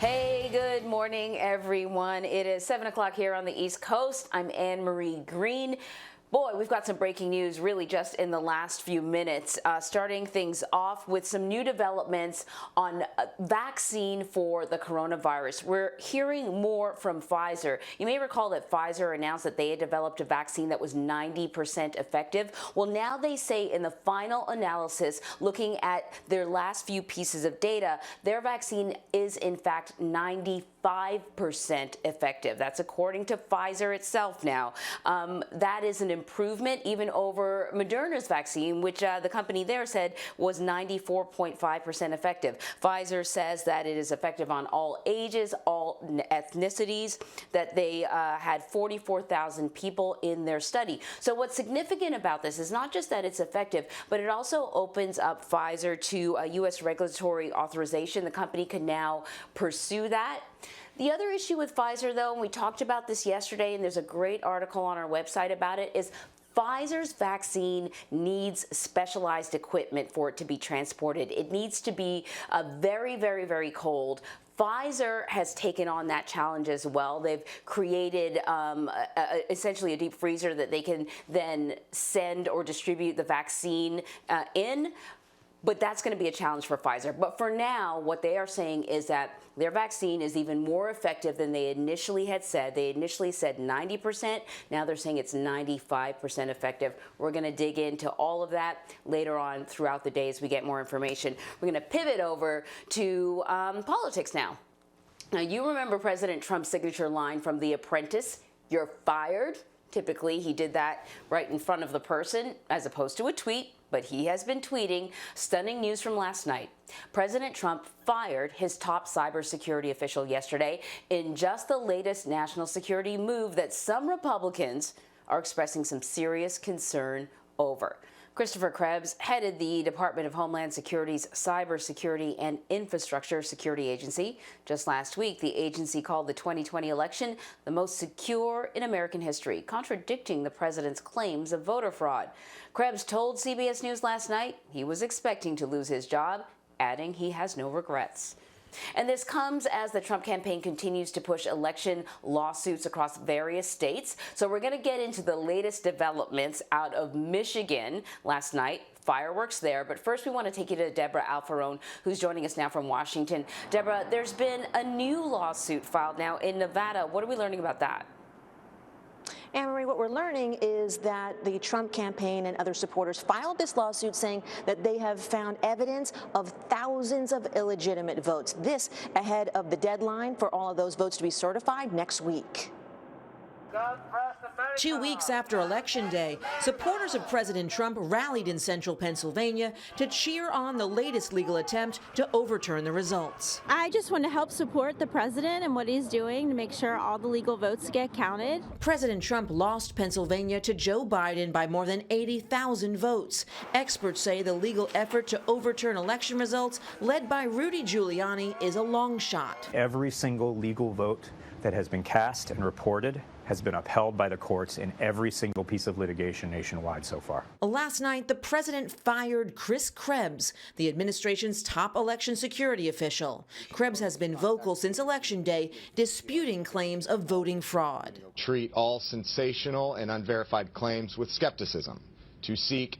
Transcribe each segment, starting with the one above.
Hey, good morning, everyone. It is 7 o'clock here on the East Coast. I'm Anne Marie Green. Boy, we've got some breaking news really just in the last few minutes, starting things off with some new developments on a vaccine for the coronavirus. We're hearing more from Pfizer. You may recall that Pfizer announced that they had developed a vaccine that was 90% effective. Well, now they say in the final analysis, looking at their last few pieces of data, their vaccine is in fact 95% effective. That's according to Pfizer itself now. That is an improvement even over Moderna's vaccine, which the company there said was 94.5% effective. Pfizer says that it is effective on all ages, all ethnicities, that they had 44,000 people in their study. So what's significant about this is not just that it's effective, but it also opens up Pfizer to a U.S. regulatory authorization. The company can now pursue that. The other issue with Pfizer, though, and we talked about this yesterday, and there's a great article on our website about it, is Pfizer's vaccine needs specialized equipment for it to be transported. It needs to be very, very, very cold. Pfizer has taken on that challenge as well. They've created essentially a deep freezer that they can then send or distribute the vaccine in. But that's going to be a challenge for Pfizer. But for now, what they are saying is that their vaccine is even more effective than they initially had said. They initially said 90%. Now they're saying it's 95% effective. We're going to dig into all of that later on throughout the day as we get more information. We're going to pivot over to politics now. Now, you remember President Trump's signature line from The Apprentice, "You're fired." Typically, he did that right in front of the person as opposed to a tweet. But he has been tweeting. Stunning news from last night. President Trump fired his top cybersecurity official yesterday in just the latest national security move that some Republicans are expressing some serious concern over. Christopher Krebs headed the Department of Homeland Security's Cybersecurity and Infrastructure Security Agency. Just last week, the agency called the 2020 election the most secure in American history, contradicting the president's claims of voter fraud. Krebs told CBS News last night he was expecting to lose his job, adding he has no regrets. And this comes as the Trump campaign continues to push election lawsuits across various states. So we're going to get into the latest developments out of Michigan last night. Fireworks there. But first, we want to take you to Debra Alfarone, who's joining us now from Washington. Debra, there's been a new lawsuit filed now in Nevada. What are we learning about that? Anne-Marie, what we're learning is that the Trump campaign and other supporters filed this lawsuit saying that they have found evidence of thousands of illegitimate votes. This ahead of the deadline for all of those votes to be certified next week. 2 weeks after Election Day, supporters of President Trump rallied in central Pennsylvania to cheer on the latest legal attempt to overturn the results. I just want to help support the president and what he's doing to make sure all the legal votes get counted. President Trump lost Pennsylvania to Joe Biden by more than 80,000 votes. Experts say the legal effort to overturn election results, led by Rudy Giuliani, is a long shot. Every single legal vote that has been cast and reported has been upheld by the courts in every single piece of litigation nationwide so far. Last night, the president fired Chris Krebs, the administration's top election security official. Krebs has been vocal since Election Day, disputing claims of voting fraud. Treat all sensational and unverified claims with skepticism, to seek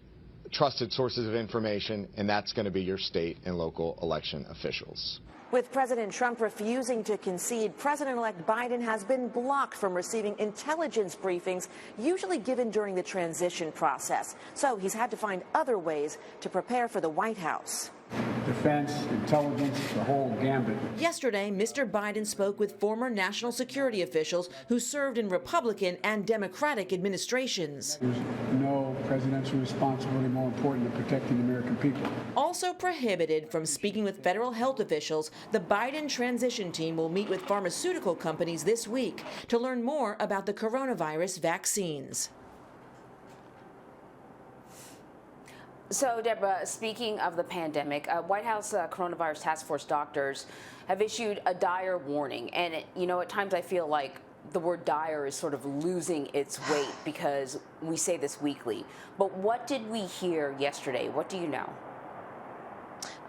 trusted sources of information, and that's going to be your state and local election officials. With President Trump refusing to concede, President-elect Biden has been blocked from receiving intelligence briefings usually given during the transition process. So he's had to find other ways to prepare for the White House. Defense, intelligence, the whole gambit. Yesterday, Mr. Biden spoke with former national security officials who served in Republican and Democratic administrations. There's no presidential responsibility more important than protecting the American people. Also prohibited from speaking with federal health officials, the Biden transition team will meet with pharmaceutical companies this week to learn more about the coronavirus vaccines. So, Deborah, speaking of the pandemic, White House coronavirus task force doctors have issued a dire warning. And, at times I feel like the word dire is sort of losing its weight because we say this weekly. But what did we hear yesterday? What do you know?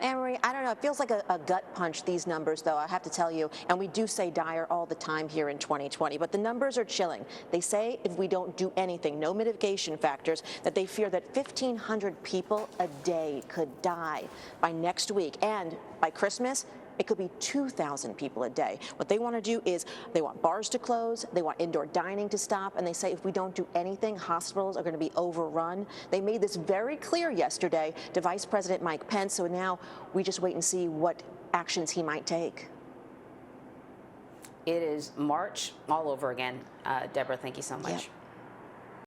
Anne-Marie, I don't know. It feels like a gut punch, these numbers, though, I have to tell you. And we do say dire all the time here in 2020. But the numbers are chilling. They say if we don't do anything, no mitigation factors, that they fear that 1,500 people a day could die by next week. And by Christmas, it could be 2,000 people a day. What they want to do is they want bars to close, they want indoor dining to stop, and they say if we don't do anything, hospitals are going to be overrun. They made this very clear yesterday to Vice President Mike Pence, so now we just wait and see what actions he might take. It is March all over again. Deborah, thank you so much. Yep.